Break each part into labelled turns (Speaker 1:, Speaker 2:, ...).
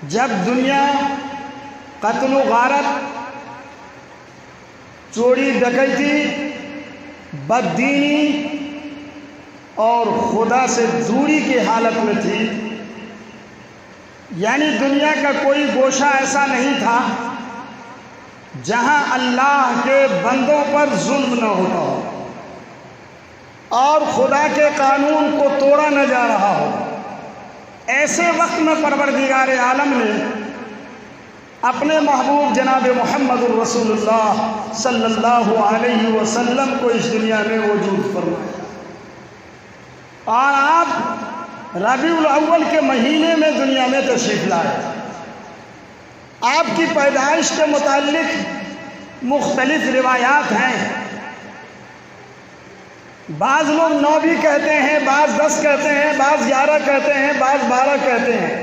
Speaker 1: جب دنیا قتل و غارت، چوری ڈکیتی، بددینی اور خدا سے دوری کی حالت میں تھی، یعنی دنیا کا کوئی گوشہ ایسا نہیں تھا جہاں اللہ کے بندوں پر ظلم نہ ہوتا ہو اور خدا کے قانون کو توڑا نہ جا رہا ہو۔ ایسے وقت میں پروردگار عالم نے اپنے محبوب جناب محمد الرسول اللہ صلی اللہ علیہ وسلم کو اس دنیا میں وجود فرمایا، اور آپ ربیع الاول کے مہینے میں دنیا میں تشریف لائے۔ آپ کی پیدائش کے متعلق مختلف روایات ہیں، بعض لوگ 9 بھی کہتے ہیں، بعض 10 کہتے ہیں، بعض 11 کہتے ہیں، بعض 12 کہتے ہیں۔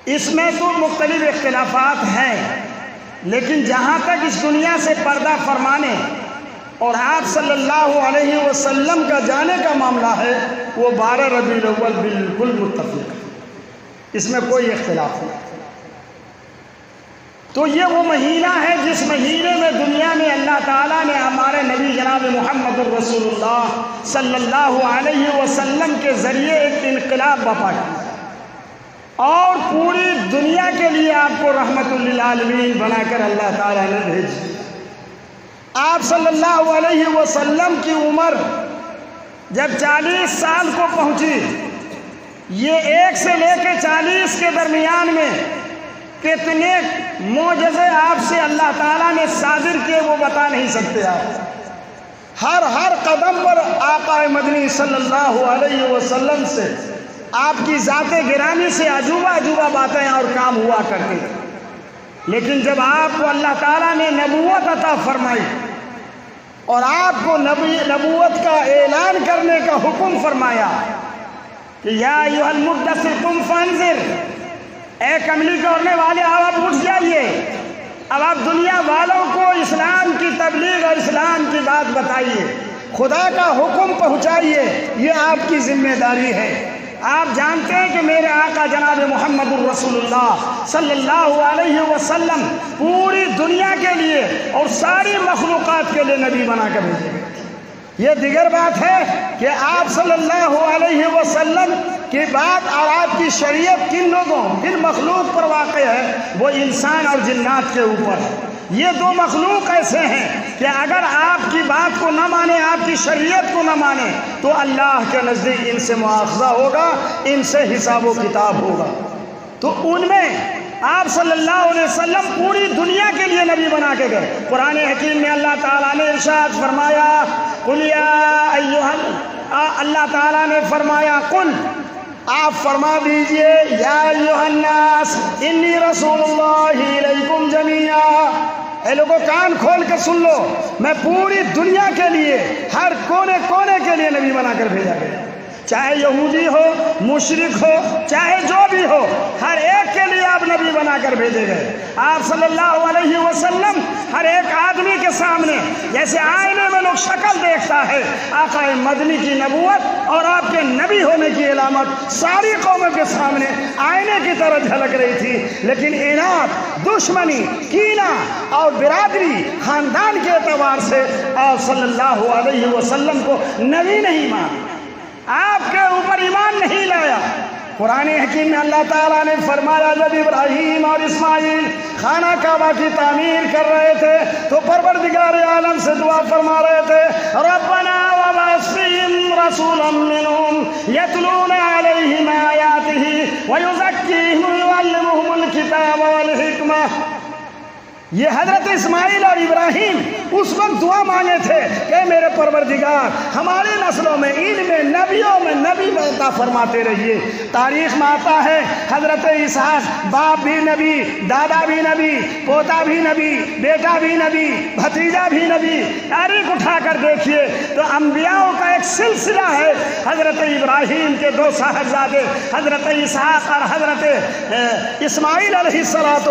Speaker 1: اس میں تو مختلف اختلافات ہیں، لیکن جہاں تک اس دنیا سے پردہ فرمانے اور آپ صلی اللہ علیہ وسلم کا جانے کا معاملہ ہے، وہ 12 ربیع الاول بالکل متفق ہے، اس میں کوئی اختلاف نہیں۔ تو یہ وہ مہینہ ہے جس مہینے میں دنیا میں اللہ تعالیٰ نے ہمارے نبی جناب محمد الرسول اللہ صلی اللہ علیہ وسلم کے ذریعے ایک انقلاب برپا کیا اور پوری دنیا کے لیے آپ کو رحمت للعالمین بنا کر اللہ تعالیٰ نے بھیج دیا۔ آپ صلی اللہ علیہ وسلم کی عمر جب 40 سال کو پہنچی، یہ 1 سے لے کے 40 کے درمیان میں کتنے معجزے آپ سے اللہ تعالیٰ نے صادر کیے وہ بتا نہیں سکتے آپ۔ ہر قدم پر آقا مدنی صلی اللہ علیہ وسلم سے، آپ کی ذات گرامی سے عجوبہ باتیں اور کام ہوا کرتے تھے، لیکن جب آپ کو اللہ تعالیٰ نے نبوت عطا فرمائی اور آپ کو نبوت کا اعلان کرنے کا حکم فرمایا کہ یا ایھا المدثر قم فانذر، اے کملی کرنے والے آپ اٹھ جائیے، اب آپ دنیا والوں کو اسلام کی تبلیغ اور اسلام کی بات بتائیے، خدا کا حکم پہنچائیے، یہ آپ کی ذمہ داری ہے۔ آپ جانتے ہیں کہ میرے آقا جناب محمد الرسول اللہ صلی اللہ علیہ وسلم پوری دنیا کے لیے اور ساری مخلوقات کے لیے نبی بنا کر بھیجے گئے۔ یہ دیگر بات ہے کہ آپ صلی اللہ علیہ وسلم کی بات اور آپ کی شریعت کن لوگوں، کن مخلوق پر واقع ہے، وہ انسان اور جنات کے اوپر ہے۔ یہ 2 مخلوق ایسے ہیں کہ اگر آپ کی بات کو نہ مانے، آپ کی شریعت کو نہ مانے، تو اللہ کے نزدیک ان سے مواخذہ ہوگا، ان سے حساب و کتاب ہوگا۔ تو ان میں آپ صلی اللہ علیہ وسلم پوری دنیا کے لیے نبی بنا کے گئے۔ قرآن حکیم میں اللہ تعالیٰ نے ارشاد فرمایا قل یا ایھا، اللہ تعالیٰ نے فرمایا قل، آپ فرما دیجئے یا ایھا الناس انی رسول اللہ الیکم جمیعا، اے لوگوں کان کھول کر سن لو، میں پوری دنیا کے لیے، ہر کونے کے لیے نبی بنا کر بھیجا گیا، چاہے یہودی ہو، مشرک ہو، چاہے جو بھی ہو، ہر ایک کے لیے آپ نبی بنا کر بھیجے گئے۔ آپ صلی اللہ علیہ وسلم ہر ایک آدمی کے سامنے جیسے آئینے میں لوگ شکل دیکھتا ہے، آقا مدنی کی نبوت اور آپ کے نبی ہونے کی علامت ساری قوموں کے سامنے آئینے کی طرح جھلک رہی تھی، لیکن اناد، دشمنی، کینہ اور برادری، خاندان کے اعتبار سے آپ صلی اللہ علیہ وسلم کو نبی نہیں مانا، آپ کے اوپر ایمان نہیں لایا۔ قرآن حکیم میں اللہ تعالیٰ نے فرمایا جب ابراہیم اور اسماعیل خانہ کعبہ کی تعمیر کر رہے تھے تو پروردگار عالم سے دعا فرما رہے تھے ربنا وابعث فیہم رسولا منہم یتلون علیہم آیاتہ ویزکیہم ویعلمہم الکتاب والحکمہ۔ یہ حضرت اسماعیل اور ابراہیم اس وقت دعا مانگے تھے کہ میرے پروردگار ہماری نسلوں میں، ان میں، نبیوں میں نبی عطا فرماتے رہیے۔ تاریخ میں آتا ہے حضرت اسحاق باپ بھی نبی، دادا بھی نبی، پوتا بھی نبی، بیٹا بھی نبی، بھتیجا بھی نبی۔ تاریخ اٹھا کر دیکھیے تو انبیاءوں کا ایک سلسلہ ہے۔ حضرت ابراہیم کے 2 صاحبزادے حضرت اسحاق اور حضرت اسماعیل علیہ السلام،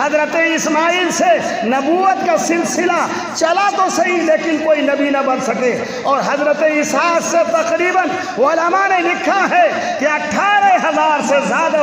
Speaker 1: حضرت اسماعیل سے نبوت کا سلسلہ چلا تو صحیح لیکن کوئی نبی نہ بن سکے، اور حضرت اسحاق سے تقریباً علماء نے لکھا ہے کہ 18,000 سے زیادہ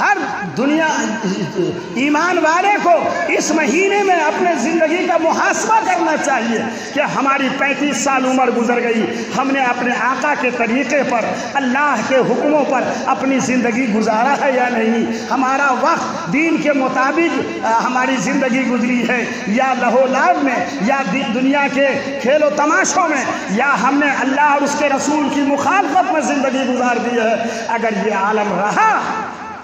Speaker 1: ہر دنیا ایمان والے کو اس مہینے میں اپنے زندگی کا محاسبہ کرنا چاہیے کہ ہماری 35 سال عمر گزر گئی، ہم نے اپنے آقا کے طریقے پر، اللہ کے حکموں پر اپنی زندگی گزارا ہے یا نہیں، ہمارا وقت دین کے مطابق ہماری زندگی گزری ہے یا لہو لعب میں، یا دنیا کے کھیل و تماشوں میں، یا ہم نے اللہ اور اس کے رسول کی مخالفت میں زندگی گزار دی ہے۔ اگر یہ عالم رہا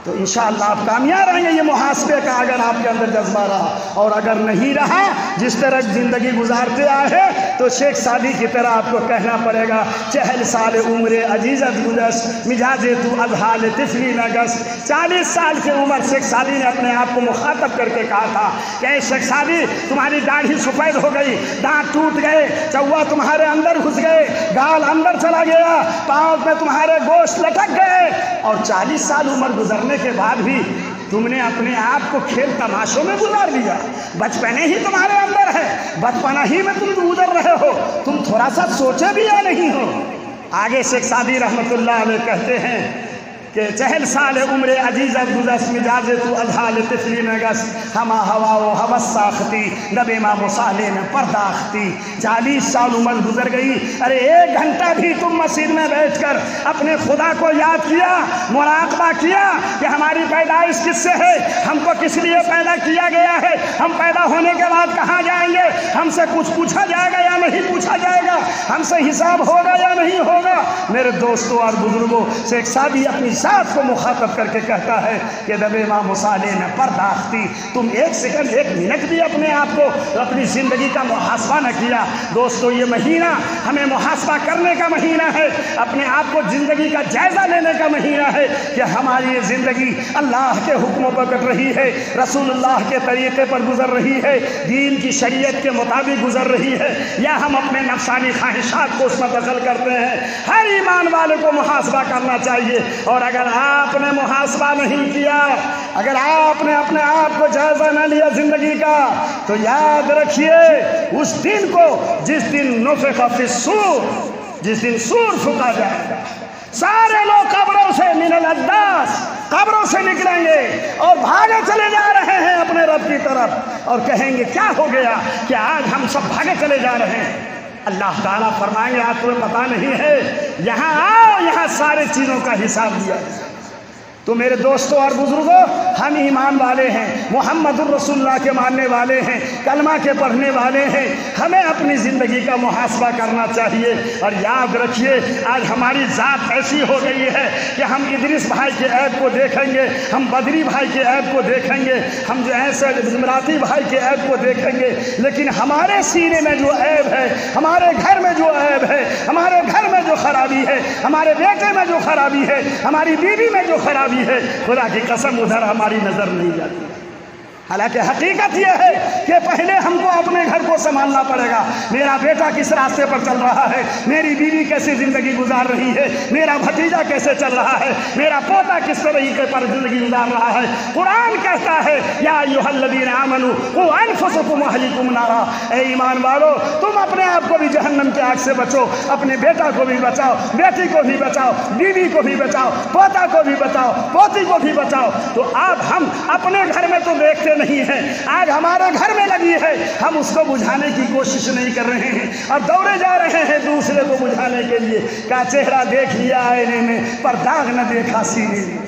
Speaker 1: تو انشاءاللہ آپ کامیاب رہیں گے، یہ محاسبے کا اگر آپ کے اندر جذبہ رہا، اور اگر نہیں رہا جس طرح زندگی گزارتے آئے تو شیخ سعدی کی طرح آپ کو کہنا پڑے گا 40 سال عمر عزیزت گزش مجاز تو اذہال طفلی نگس۔ 40 سال کی عمر شیخ سعدی نے اپنے آپ کو مخاطب کر کے کہا تھا کہ اے شیخ سعدی تمہاری داڑھی سفید ہو گئی، دانت ٹوٹ گئے، چوا تمہارے اندر گھس گئے، گال اندر چلا گیا، پاؤں میں تمہارے گوشت لٹک گئے، اور 40 سال عمر گزرنے کے بعد بھی تم نے اپنے آپ کو کھیل تماشوں میں گزار دیا۔ بچپنے ہی تمہارے اندر ہے، بچپنا ہی میں تم گزر رہے ہو، تم تھوڑا سا سوچے بھی یا نہیں ہو؟ آگے شیخ سعدی رحمۃ اللہ علیہ کہتے ہیں کہ 40 سال عمر عزیزت گزشت مجاز تو اذہال طفلی نگس، ہما ہوا و حوث ساختی نب امام صالح نے پرداختی۔ 40 سال عمر گزر گئی، ارے 1 گھنٹہ بھی تم مسجد میں بیٹھ کر اپنے خدا کو یاد کیا، مراقبہ کیا کہ ہماری پیدائش کس سے ہے، ہم کو کس لیے پیدا کیا گیا ہے، ہم پیدا ہونے کے بعد کہاں جائیں گے، ہم سے کچھ پوچھا جائے گا یا نہیں پوچھا جائے گا، ہم سے حساب ہوگا یا نہیں ہوگا؟ میرے دوستوں اور بزرگوں، شیخ سعدی اپنی ذات کو مخاطب کر کے کہتا ہے کہ نبی امام صالح نے پرداختی، تم 1 سیکنڈ 1 منٹ بھی اپنے آپ کو اپنی زندگی کا محاسبہ نہ کیا۔ دوستو یہ مہینہ ہمیں محاسبہ کرنے کا مہینہ ہے، اپنے آپ کو زندگی کا جائزہ لینے کا مہینہ ہے کہ ہماری یہ زندگی اللہ کے حکموں پر کٹ رہی ہے، رسول اللہ کے طریقے پر گزر رہی ہے، دین کی شریعت کے مطابق گزر رہی ہے، یا ہم اپنے نفسانی خواہشات کو اس میں دخل کرتے ہیں۔ ہر ایمان والے کو محاسبہ کرنا چاہیے، اور اگر آپ نے محاسبہ نہیں کیا، اگر آپ نے اپنے آپ کو جائزہ نہ لیا زندگی کا، تو یاد رکھیے اس دن کو جس دن نفخ فی الصور، جس دن سور پھونکا جائے گا، سارے لوگ قبروں سے من الاجداث قبروں سے نکلیں گے اور بھاگے چلے جا رہے ہیں اپنے رب کی طرف، اور کہیں گے کیا ہو گیا کہ آج ہم سب بھاگے چلے جا رہے ہیں؟ اللہ تعالیٰ فرمائیں گے آپ تمہیں پتہ نہیں ہے، یہاں آؤ، یہاں سارے چیزوں کا حساب دیا جائے۔ تو میرے دوستوں اور بزرگوں، ہم ایمان والے ہیں، محمد الرسول اللہ کے ماننے والے ہیں، کلمہ کے پڑھنے والے ہیں، ہمیں اپنی زندگی کا محاسبہ کرنا چاہیے۔ اور یاد رکھیے آج ہماری ذات ایسی ہو گئی ہے کہ ہم ادریس بھائی کے عیب کو دیکھیں گے، ہم بدری بھائی کے عیب کو دیکھیں گے، ہم جو ایسے زمراتی بھائی کے عیب کو دیکھیں گے، لیکن ہمارے سینے میں جو عیب ہے، ہمارے گھر میں جو عیب ہے، ہمارے گھر میں جو خرابی ہے، ہمارے بیٹے میں جو خرابی ہے، ہماری بیوی میں جو خرابی ہے، خدا کی قسم ادھر ہماری نظر نہیں جاتی۔ حالانکہ حقیقت یہ ہے کہ پہلے ہم کو اپنے گھر کو سنبھالنا پڑے گا، میرا بیٹا کس راستے پر چل رہا ہے، میری بیوی کیسی زندگی گزار رہی ہے، میرا بھتیجا کیسے چل رہا ہے، میرا پوتا کس طریقے پر زندگی گزار رہا ہے۔ قرآن کہتا ہے یا ایھا الذین آمنوا قوا انفسکم واہلیکم نارا، اے ایمان والو تم اپنے آپ کو بھی جہنم کی آگ سے بچو، اپنے بیٹا کو بھی بچاؤ، بیٹی کو بھی بچاؤ، بیوی کو بھی بچاؤ، پوتا کو بھی بچاؤ، پوتی کو بھی بچاؤ۔ تو اب ہم اپنے گھر میں تو دیکھتے نہیں ہے، آج ہمارے گھر میں لگی ہے، ہم اس کو بجھانے کی کوشش نہیں کر رہے ہیں اور دوڑے جا رہے ہیں دوسرے کو بجھانے کے لیے۔ کا چہرہ دیکھ لیا آئینے میں پر داغ نہ دیکھا سینے میں،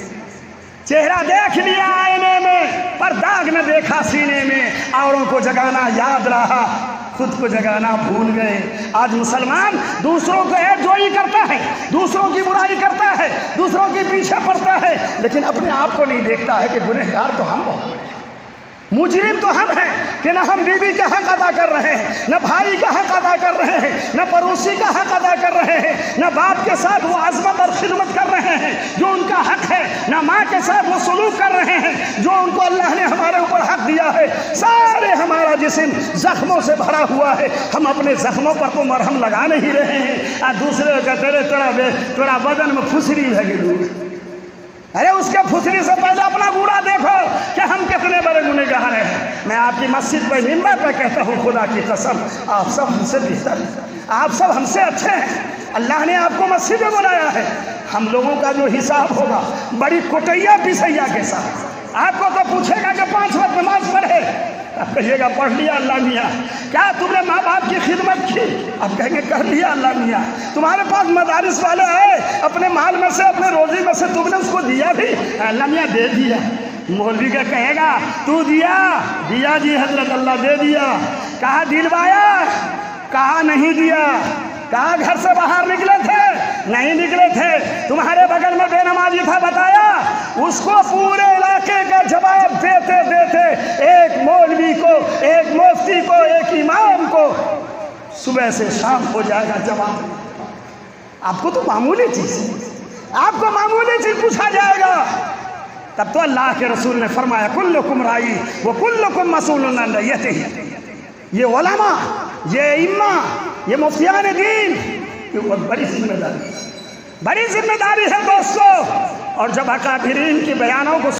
Speaker 1: چہرہ دیکھ لیا آئینے میں پر داغ نہ دیکھا سینے میں، اوروں کو جگانا یاد رہا خود کو جگانا بھول گئے۔ آج مسلمان دوسروں کو عیب جوئی کرتا ہے، دوسروں کی برائی کرتا ہے، دوسروں کے پیچھے پڑتا ہے، لیکن اپنے آپ کو نہیں دیکھتا ہے کہ گنہگار تو ہم بہت بڑے ہیں، مجرم تو ہم ہیں کہ نہ ہم بیوی کا حق ادا کر رہے ہیں، نہ بھائی کا حق ادا کر رہے ہیں، نہ پڑوسی کا حق ادا کر رہے ہیں، نہ باپ کے ساتھ وہ عظمت اور خدمت کر رہے ہیں جو ان کا حق ہے، نہ ماں کے ساتھ وہ سلوک کر رہے ہیں جو ان کو اللہ نے ہمارے اوپر حق دیا ہے۔ سارے ہمارا جسم زخموں سے بھرا ہوا ہے، ہم اپنے زخموں پر تو مرہم لگا نہیں رہے ہیں، اور دوسرے کا تیرا بدن میں پھسری لگے ہوئی۔ ارے اس کے پھسری سے پہلے اپنا گوڑا دیکھو کہ ہم کتنے بڑے گنہگار ہیں۔ میں آپ کی مسجد پہ منبر پہ کہتا ہوں خدا کی قسم آپ سب ہم سے بہتر ہیں، آپ سب ہم سے اچھے ہیں، اللہ نے آپ کو مسجد میں بلایا ہے، ہم لوگوں کا جو حساب ہوگا بڑی کوٹیا پسیا کے ساتھ۔ آپ کو تو پوچھے گا کہ 5 وقت نماز پڑھے، آپ کہیے گا پڑھ لیا اللہ میاں۔ کیا تم نے ماں باپ کی خدمت کی؟ آپ کہیں گے کر لیا اللہ میاں۔ تمہارے پاس مدارس والے آئے، اپنے مال میں سے اپنے روزی میں سے تم نے اس کو دیا بھی؟ اللہ میاں دے دیا۔ مولوی کا کہے گا تو دیا؟ دیا جی حضرت، اللہ دے دیا۔ کہا دلوایا؟ کہا نہیں دیا۔ کہا گھر سے باہر نکلے تھے؟ نہیں نکلے تھے۔ تمہارے بغل میں بے نمازی تھا، بتایا؟ اس کو پورے علاقے کا جواب دیتے دیتے ایک مولوی کو، ایک مفتی کو، ایک امام کو صبح سے شام ہو جائے گا جواب۔ آپ کو تو معمولی چیز، آپ کو معمولی چیز پوچھا جائے گا۔ تب تو اللہ کے رسول نے فرمایا کلکم رائی وکلکم مسئول عن رعیتہ۔ یہ علماء، یہ ائمہ، یہ مفتیان دین یہ بہت بڑی ذمہ داری ہے، بڑی ذمہ داری ہے دوستو۔ اور جب اکابرین کی بیانوں کو